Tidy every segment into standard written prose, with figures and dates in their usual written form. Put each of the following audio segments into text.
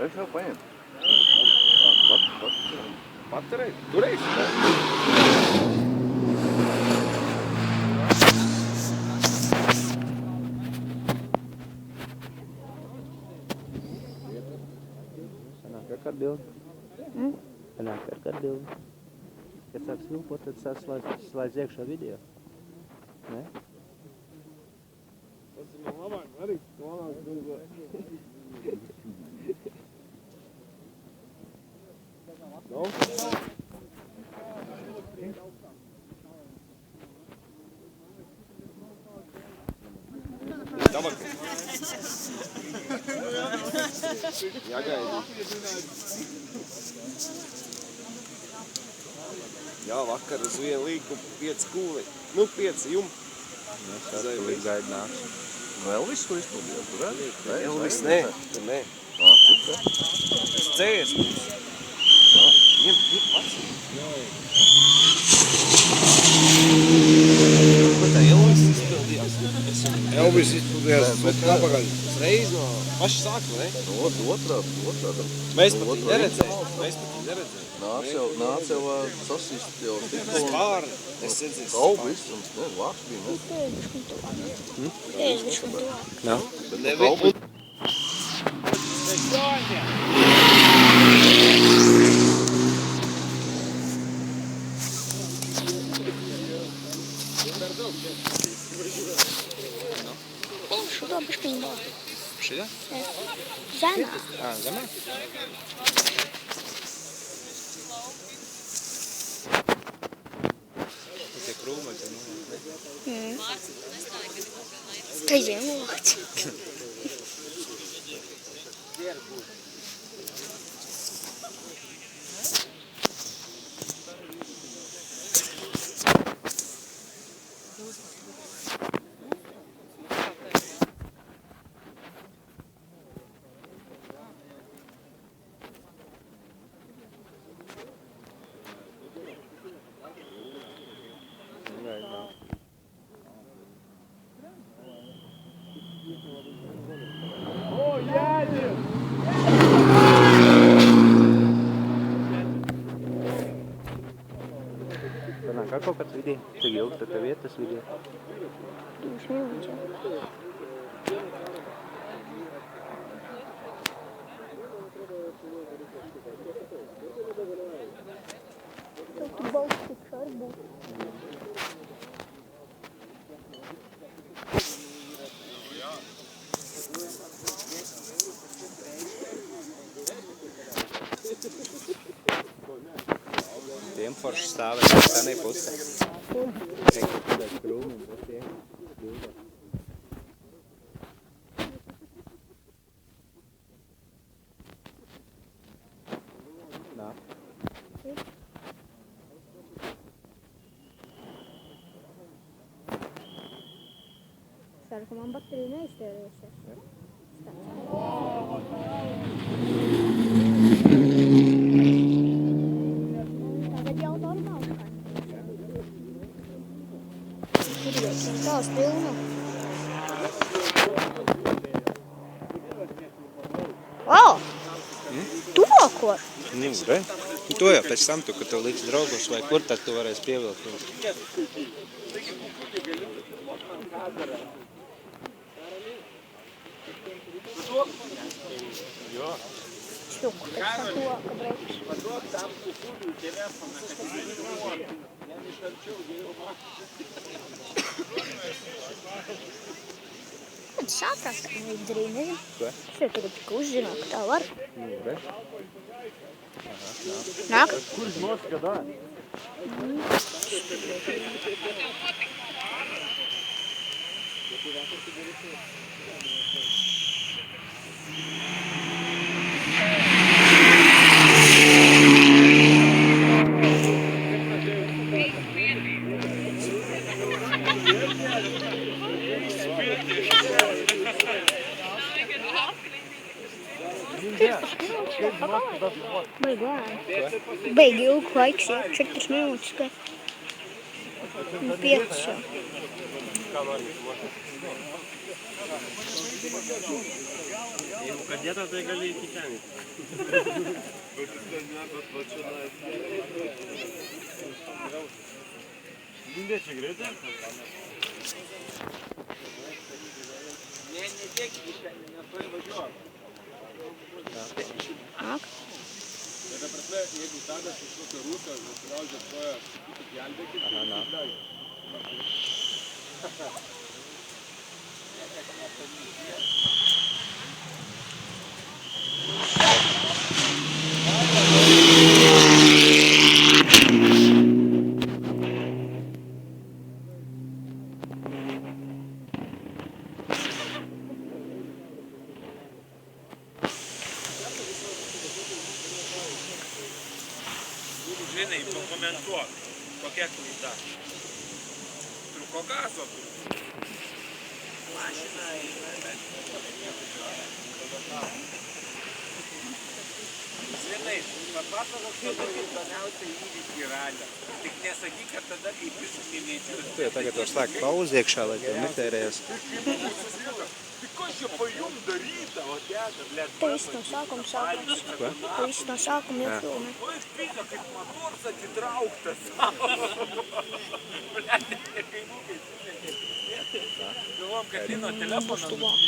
Es jau paņem. Paturēji? Turēsi? Sanāk ar kādu bildi? Sanāk ar kādu bildi? Kad sāks vilpot, tad sāks slēdz iekšā video. Ne? Tas ir no labāk, arī no labāk bildi. No? Davak. Jāgaida. Jā, vakar uz vienu līku 5 kūli. Nu, 5 jumi. Līdz gaida nāks. Elvis tur izpildījās, tur redz? Elvis, nē. Tur nē. Cik? Cēs. Ņem pats. Ko tā Elvis izpildījās? Elvis izpildījās apakaļ. Uzreiz no paša sākuma, ne? Otrā. Mēs pat viņu neredzējām. Nāc jau sasist jau tikko. Spāri. Es redzēju. Kalbu viss un, vārds bija, ne? Jā. Bet kalbu. Šurā bišķiņ vēl. Šajā? Zemā. Zemē? Tie krūmai, tie Tā iemokt. Sanāk, kā kaut kāds video? Cik ilgi tad tev iet tas video? 2 minūtes. Tev tu balsts tik šar būt. Tiem forši stāvēt senai pusē. Nekad krūmi un tie bildā. Nā. Ceru, ka man baterija neiztērēsies. Tagad jau normāli skaņa. Tās pilna. Wow! Tuvāk var? Nu, re? To jau pēc tam, kad tev liks draugos vai kur, tad tu varēsi pievilkt. Šķuku, pēc tam tuvāk brauks. Tad saprast, ka neizdarīja, nezinu. Ko? Šeit tagad tika uzzināt, ka tā var. Nu, re? Nāk? Kurš noskatā? Baigi lēni. Baigi ilgu laiks, ja 4 minūtes, ka 5 jau. Jeigu kadėta, tai gali iki ten. Lindė čia greitai? Ne, nedėk, netoj važiuok. Ak. Bet prasme, jeigu tadas iš kokio rūsio, sulaužė svoją, sakytų, gelbėkit, tai leidžiu. Žinai, pakomentuok, kokia klaida. Truko gazo. Mašina eina, Žinai, papasakok savo įdomiausią įvykį ralio. Tik nesakyk, kad tada, kai iššūkį neįčiūs. Tu jau tagad vairs lēk pauzi iekšā, lai tev netērējas. Tik kas čia pa jum daryta, o tēta, blėt. Tai viss no sākuma sākums. Tai viss no sākuma iefilmē. O es pīna, kaip motors atitrauktas. Blėt, nekainukai sunekė. Galvom, kad tai nuo telefono. Tuvāk.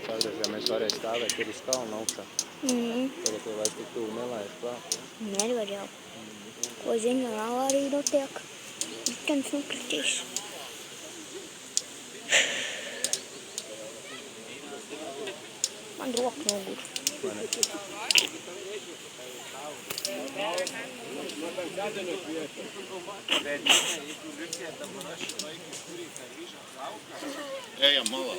Kādreiz mēs varēja stāvēt tur uz kalna augšā. Tagad jau vairs tik tuvu nelaiž klāt. Nevar jau. Ko ziņo avārija notiek. Liktenis nokritīs. Man roka nogur. Ejam malā.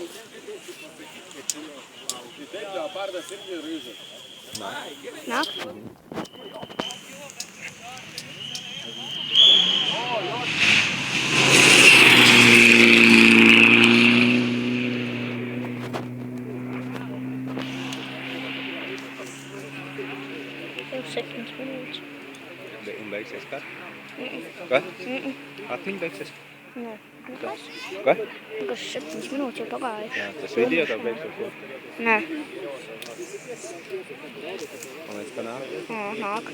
Taip, leopardas irgi ryžas. Nāk? Jau 7 minūtes. Un beigsies kad? Ko? Atmiņa beigsies? Nē, nekas. Ko? Nekas 7 minūtes jau pagājuši. Jā, tas video tev beigsies jau. Nē. Un līdz kā nāk? Nāk.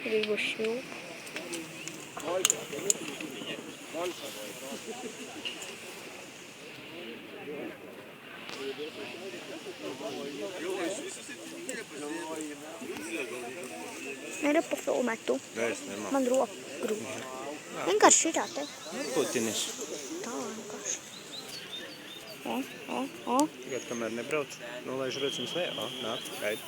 Arī būs švilpa. Nevar pafilmēt tu. Nē, es nemāku. Man roka grūti. Vienkārši šitā te. Putinis. Tā vienkārši. O. Tagad, kamēr nebrauc, nolaiž rociņus lejā. O, nāk, gaidi.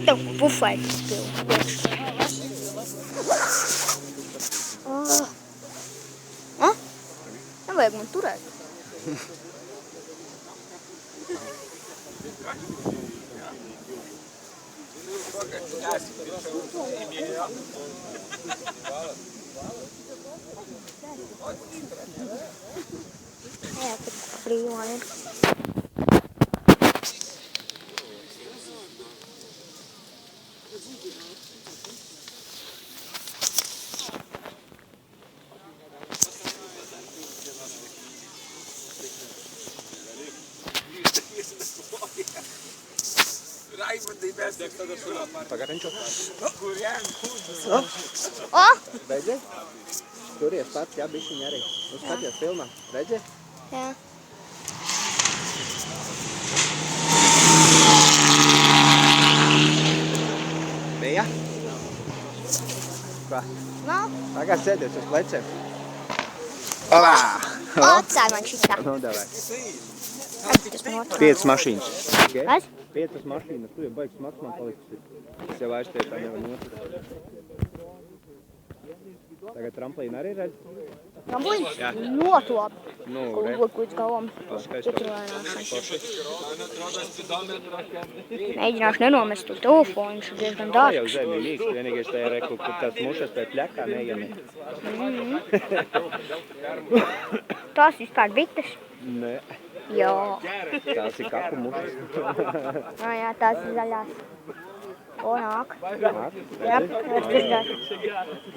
Tev bufēt spildu. Nevajag man turēt. Jā, tur frīlā ir. Pagariņčo. O! Beidzies? Turies pats, jā, bišķiņ arī. Nu, skaties filmā. Redzi? Jā. Bija? Ko? Nav? Tagad sēdies uz pleciem. Olā! Atstāj man šitā. Nu, davai. Tas man otrā. 5 mašīnas. Okay? Kas? 5 mašīnas. Tu jau baigs smags man paliks. Es jau aiztiek, tā nevar noturēt. Tagad tramplīnu arī redz? Tramplīns? Jā. Ļoti labi. Nu, Kaut re. būt līdz galam. Paskaisti. Mēģināšu nenomest to telefonu, viņš ir diezgan Tā dārgs. jau zemi mīkst, vienīgais tā ir reku, kur tās mušas pēc ļakā neiemet. Tās vispār bites? Nē, Jā. tās ir kapu mušas. Jā, tās ir zaļās. O, nāk. Nāk, Jā, redzi? es dzirdētu.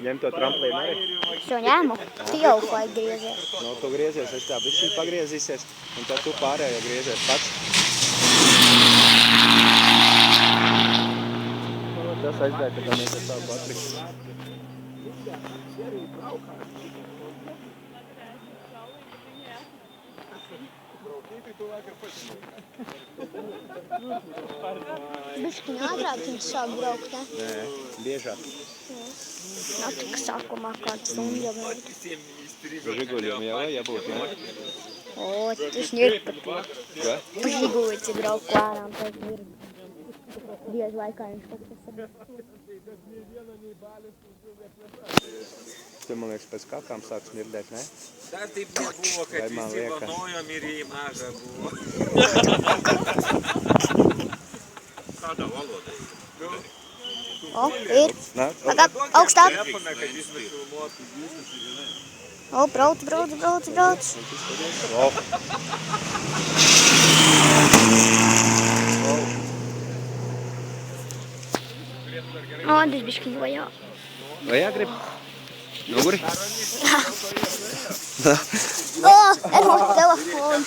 Ņem to tramplīnu arī. Es jau ņēmu. Tu jau vajag griezies. No, tu griezies, es tā bišķiņ pagriezīsies, un tad tu pārējo griezies pats. Nu, tas aizgāja, ka tam ir savu Patriku. Bišķiņ ātrāk viņš sāk braukt, ne? Nē, biežāk. Nav tik sākumā kāds stundu jau vēl. Žiguļiem jau vajag būt, ne? O, tas ņird par to. Ko? Žiguļi braukt klārām, tas ņird. Diez vai kā viņš kaut kas ir. Tu, man liekas, pēc kakām sāk smirdēt, ne? Dar taip nebuvo, kad Vai man visi lieka? vanojom ir į mažą buvo. Kāda valoda? O, ir. Nā, Pagad, augstāk. Telefoną, kad jis nufilmuotų. O, brauc. o. O, tas bišķiņ vajā. Vai jāgrib? Noguri? O, erot telefonu.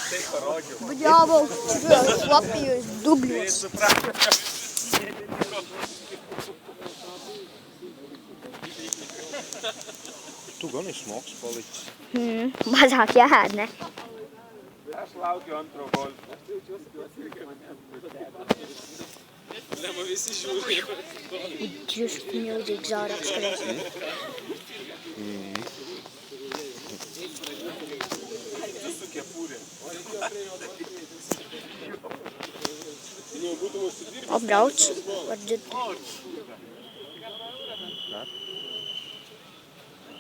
Bļāvo, čurās lapījos dubļos. Tu gan ir smogs palicis. Mazāk jāēd, ne? Aš laukiu antro golfo. Just milzīgs zārāks krēs. Su kepurė. O, brauc. Var dzird.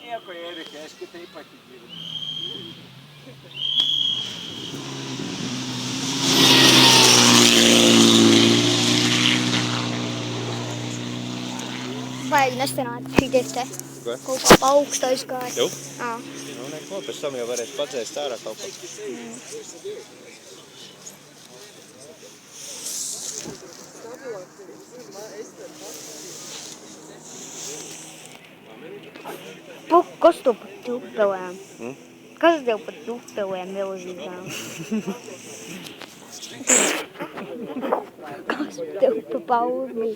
Nieko, Erika, aš kitaip atidirbu. Vajag nestanāt šī te. Ko? Kaut kā pa augstu aizgāja. Jau? Jā. Nu, neko, pēc tam jau varēs padzēst ārā kaut ko. Kas tev par tūpelēm? Kas tev par tūpelēm milzīgām? Kas tev par pauzmī?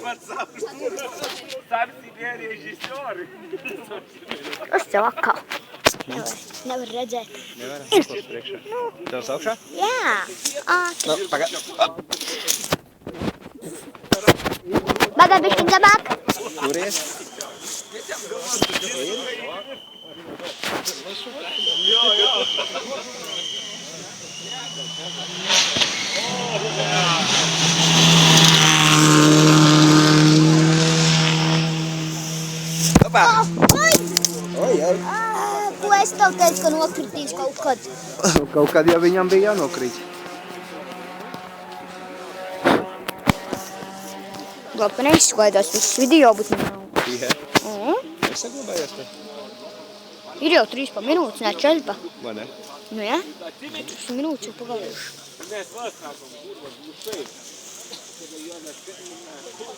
Pats apsidē režisiori. Kas tev atkal? Nevar redzēt. Nevaram sakos priekšā. Tev saukšā? Jā. Nu, pagad. Bagā bišķiņ zemāk. Turies. Oi, oi. Ko es tev teicu, ka nokritīs kaut kad? Kaut kad jau viņam bija jānokrīt. Labi, ka neizskaidās viss video, bet nav. Jā. Nesaglabājies te? Ir jau 3 pa minūtes, ne 4 pa. Vai ne? Nu, jā? 3 minūtes jau pagājuši. Mes vas sakom, kurva, būtai.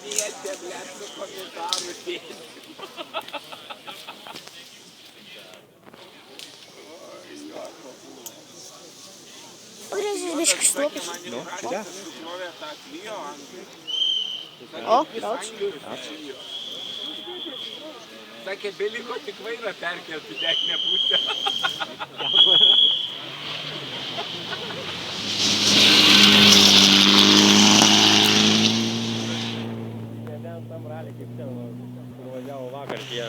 Mieste, blėt, su komentaru dėti. Pareizi bišķi stopis. Nu, šitā? Nukrovė tą klijo ant. O, brauc. Sakė, beliko tik vairą perkelti dešinę pusę. Nebent tam ralį kaip ten nuvažiavo vakar tie.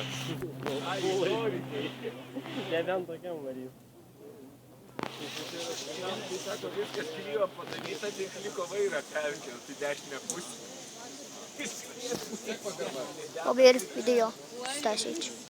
Nebent tokiam varys. Sako, viskas klijo padaryta, tik liko vairą perkelti dešinę pusę. Labi ir video stāsīts.